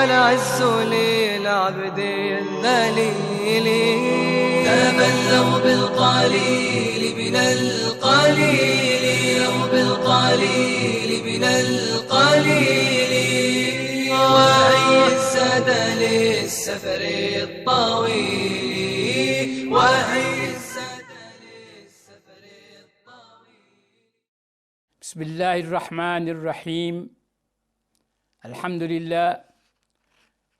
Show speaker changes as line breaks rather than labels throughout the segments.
العز للعبد الذليل
تبلغ بالقليل من القليل بالقليل من القليل وأي الزاد للسفر الطويل وأي الزاد للسفر الطويل.
بسم الله الرحمن الرحيم. الحمد لله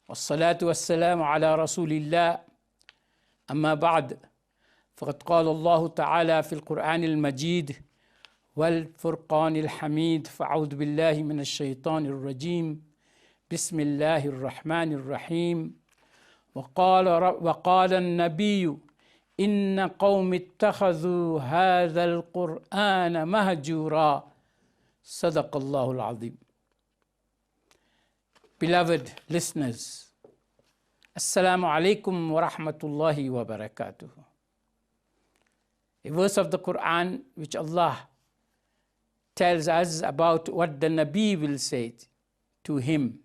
والصلاة والسلام على رسول الله. أما بعد، فقد قال الله تعالى في القرآن المجيد والفرقان الحميد: فأعوذ بالله من الشيطان الرجيم، بسم الله الرحمن الرحيم. وقال النبي إن قوم اتخذوا هذا القرآن مهجورا. صدق الله العظيم. Beloved listeners, Assalamu alaikum wa rahmatullahi wa barakatuh. A verse of the Quran which Allah tells us about what the Nabi will say to him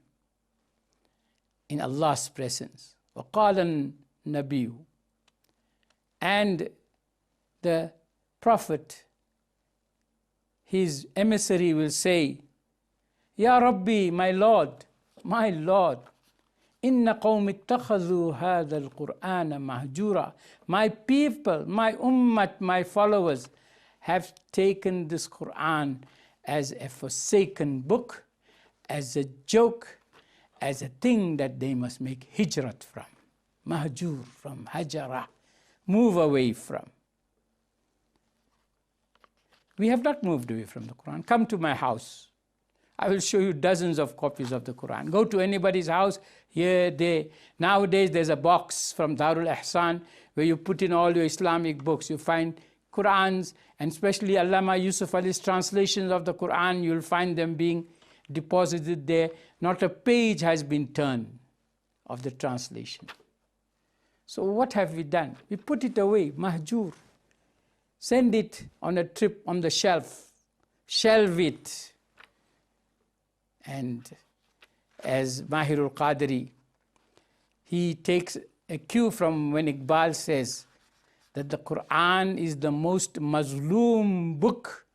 in Allah's presence. وَقَالَ النَّبِيُّ. And the Prophet, his emissary, will say, Ya Rabbi, my Lord, Inna qawmi ittakhadhu hadha al-Qur'ana mahjura. My people, my ummat, my followers have taken this Qur'an as a forsaken book, as a joke, as a thing that they must make hijrat from. Mahjur, from hajara, move away from. We have not moved away from the Quran. Come to my house. I will show you dozens of copies of the Quran. Go to anybody's house, here, there. Nowadays, there's a box from Darul Ihsan where you put in all your Islamic books. You find Qurans, and especially Allama Yusuf Ali's translations of the Quran, you'll find them being deposited there. Not a page has been turned of the translation. So what have we done? We put it away, mahjur. Send it on a trip on the shelf. Shelve it. And as Mahirul Qadri, he takes a cue from when Iqbal says that the Quran is the most mazloom book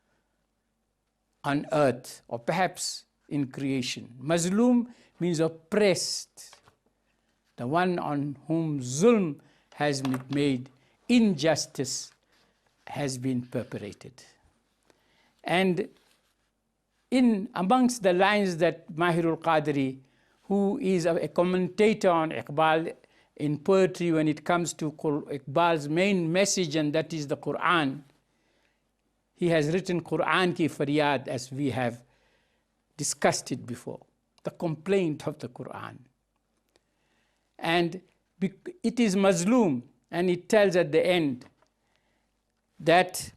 on earth, or perhaps in creation. Mazloom means oppressed, the one on whom zulm has been made, injustice has been perpetrated. And in amongst the lines that Mahirul Qadri, who is a commentator on Iqbal in poetry when it comes to Iqbal's main message, and that is the Quran, he has written Quran ki faryad, as we have discussed it before, the complaint of the Quran. And it is mazloom, and it tells at the end that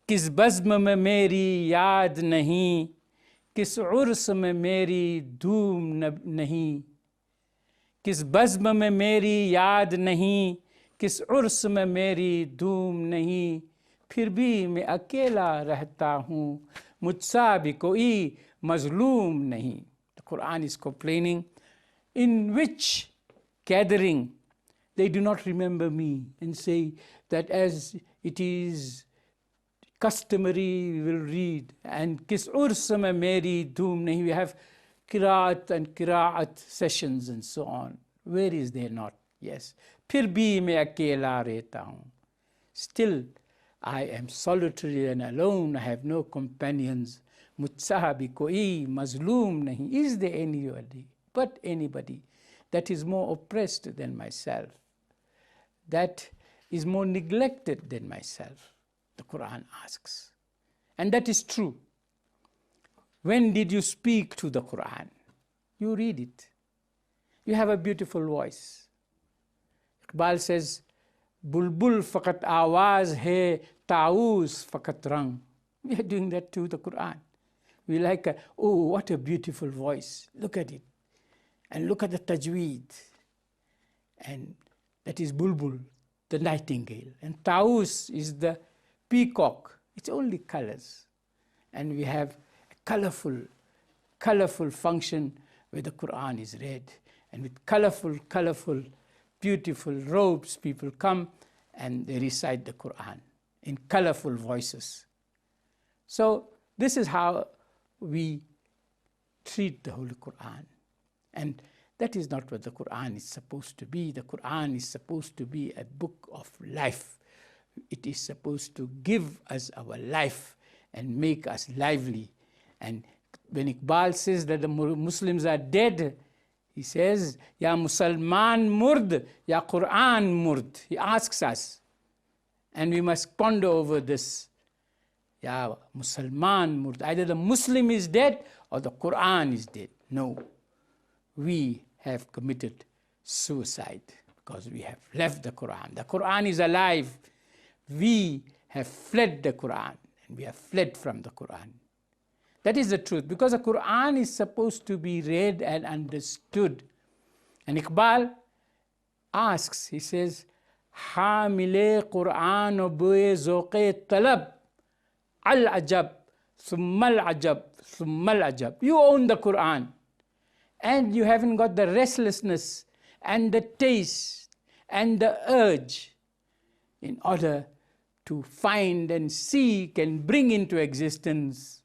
kis bazm mein meri yaad nahi, किस उर्स में मेरी धूम नहीं, किस बज़्म में मेरी याद नहीं, किस उर्स में मेरी धूम नहीं, फिर भी मैं अकेला रहता हूँ, मुझसा भी कोई मज़लूम नहीं. The Quran is complaining, in which gathering they do not remember me, and say that as it is customary, we will read, and kis urs mein meri dhoom nahi. We have qiraat and qiraat sessions and so on. Where is there not? Yes. Phir bhi main akela rehta hu. Still, I am solitary and alone. I have no companions. Mujhsa bhi koi mazloom nahi. Is there anybody that is more oppressed than myself, that is more neglected than myself? The Quran asks. And that is true. When did you speak to the Quran? You read it. You have a beautiful voice. Iqbal says, Bulbul fakat awaz hai, taus fakat rang. We are doing that to the Quran. We like, oh, what a beautiful voice. Look at it. And look at the tajweed. And that is Bulbul, the nightingale. And taus is the peacock. It's only colors. And we have a colorful function where the Quran is read. And with colorful, beautiful robes, people come and they recite the Quran in colorful voices. So this is how we treat the Holy Quran. And that is not what the Quran is supposed to be. The Quran is supposed to be a book of life. It is supposed to give us our life and make us lively. And when Iqbal says that the Muslims are dead, he says, Ya Musalman murd, Ya Quran murd. He asks us. And we must ponder over this. Ya Musalman murd. Either the Muslim is dead or the Quran is dead. No. We have committed suicide because we have left the Quran. The Quran is alive. We have fled the Quran, and we have fled from the Quran. That is the truth, because the Quran is supposed to be read and understood. And Iqbal asks, he says, Hamile Quran boye zoqe talab al-ajab, thumma al-ajab, thumma al-ajab. You own the Quran, and you haven't got the restlessness and the taste and the urge in order to find and seek and bring into existence.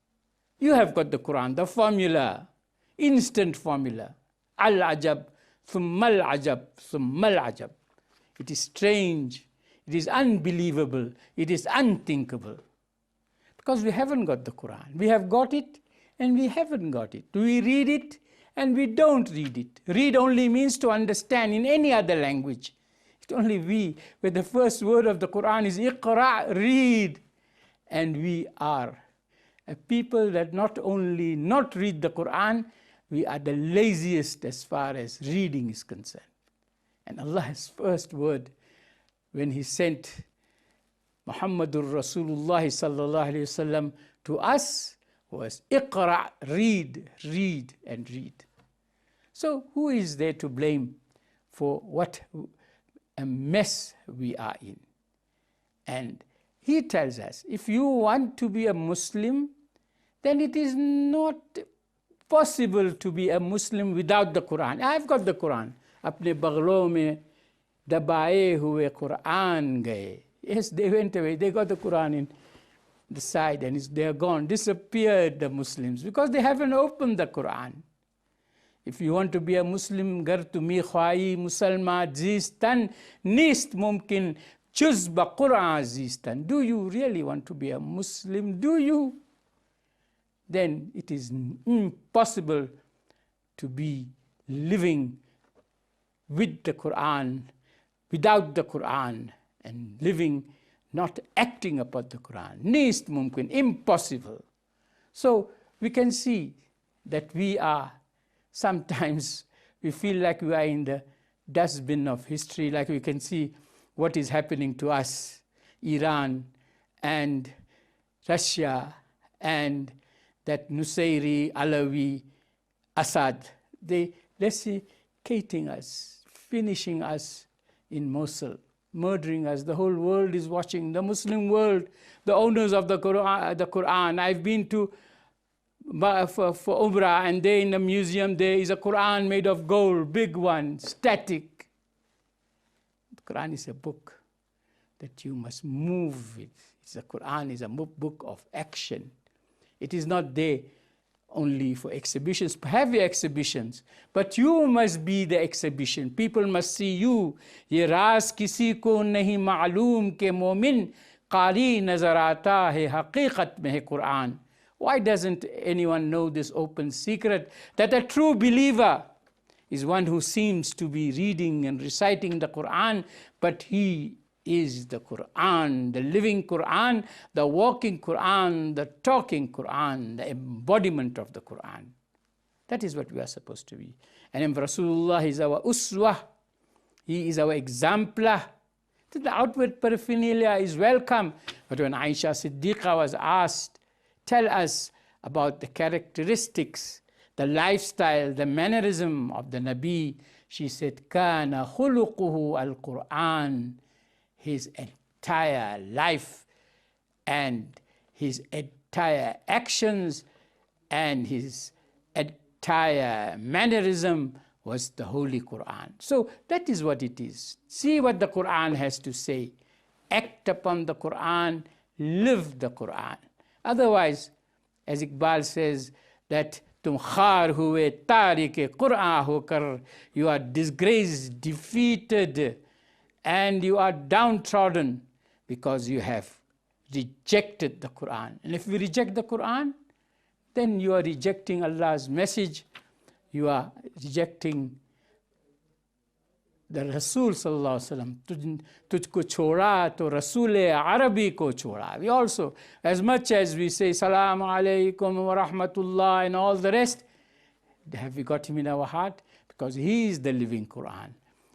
You have got the Quran, the formula, instant formula. Al-ajab, thumma al-ajab, thumma al-ajab. It is strange, it is unbelievable, it is unthinkable. Because we haven't got the Quran. We have got it and we haven't got it. We read it and we don't read it. Read only means to understand in any other language. It's only we, where the first word of the Quran is Iqra, read. And we are a people that not only not read the Quran, we are the laziest as far as reading is concerned. And Allah's first word when He sent Muhammadur Rasulullah sallallahu alayhi wasallam to us was Iqra, read, read and read. So who is there to blame for what a mess we are in? And he tells us, if you want to be a Muslim, then it is not possible to be a Muslim without the Quran. I've got the Quran. Apne baglo mein dabaye hue Quran gaye. Yes, they went away. They got the Quran in the side and they are gone. Disappeared, the Muslims, because they haven't opened the Quran. If you want to be a Muslim, gar tumi khwahi musalma zistan nist mumkin chuz ba Quran zistan. Do you really want to be a Muslim? Do you? Then it is impossible to be living with the Quran, without the Quran, and living, not acting upon the Quran. Nist mumkin, impossible. So we can see that we are, sometimes we feel like we are in the dustbin of history, like we can see what is happening to us, Iran and Russia and that Nusayri, Alawi, Assad, they desiccating us, finishing us in Mosul, murdering us. The whole world is watching, the Muslim world, the owners of the Quran. I've been to for Umrah, and there in the museum there is a Quran made of gold, big one, static. The Quran is a book that you must move with. The Quran is a book of action. It is not there only for exhibitions. Have your exhibitions, but you must be the exhibition. People must see you. Ye raaz kisi ko nahi ma'loom ke momin qari nazar aata hai haqiqat mein hai Quran. Why doesn't anyone know this open secret that a true believer is one who seems to be reading and reciting the Quran, but he is the Quran, the living Quran, the walking Quran, the talking Quran, the embodiment of the Quran. That is what we are supposed to be. And Rasulullah is our uswah. He is our exemplar. The outward paraphernalia is welcome. But when Aisha Siddiqa was asked, tell us about the characteristics, the lifestyle, the mannerism of the Nabi, she said, Kana khuluquhu al-Quran. His entire life and his entire actions and his entire attire, mannerism was the Holy Quran. So that is what it is. See what the Quran has to say. Act upon the Quran, live the Quran. Otherwise, as Iqbal says, that tum khar huए Tariq Quran होकर, you are disgraced, defeated, and you are downtrodden because you have rejected the Quran. And if we reject the Quran, then you are rejecting Allah's message. You are rejecting the Rasul sallallahu alaihi wasallam. Tujhko choda to Rasul Arabi ko choda. We also, as much as we say Salaam alaikum wa rahmatullah and all the rest, have we got him in our heart? Because he is the living Quran.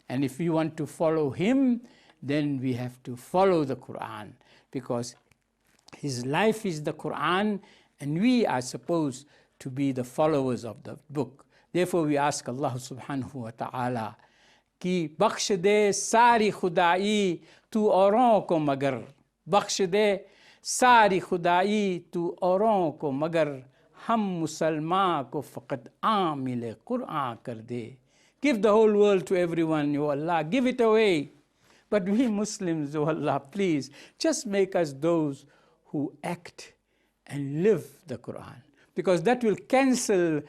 And if we want to follow him, then we have to follow the Quran, because his life is the Quran, and we are supposed to be the followers of the book. Therefore we ask Allah subhanahu wa ta'ala कि बख्श दे सारी खुदाई तू औरों को मगर, बख्श दे सारी खुदाई तू औरों को मगर, हम मुसलमान को फ़क़त आमिल क़ुरआन कर दे. Give the whole world to everyone, O Allah, give it away. But we Muslims, O Allah, please, just make us those who act and live the Quran, because that will cancel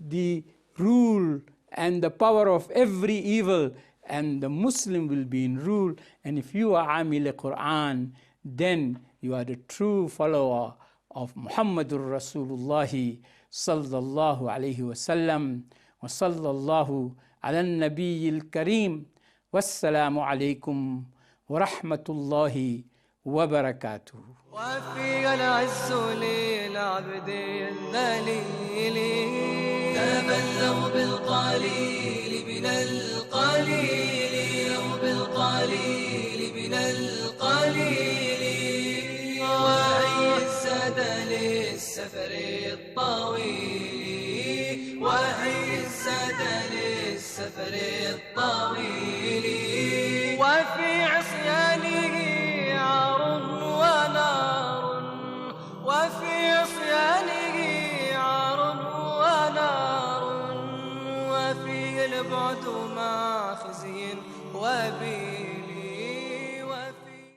the rule and the power of every evil, and the Muslim will be in rule. And if you are Amil Quran, then you are the true follower of Muhammadur Rasulullah sallallahu alayhi wa sallam. Wa sallallahu ala nabiyil kareem. Wassalamu alaykum wa rahmatullahi wa barakatuh.
وفي العز للعبد الذليل
تبلغ بالقليل من القليل، بالقليل من القليل، وعز للسفر الطويل، وعز للسفر الطويل،
وفي عصيانه عار ونار، وفي عصيانه عار ونار، وفيه البعد مع خزي وبيل.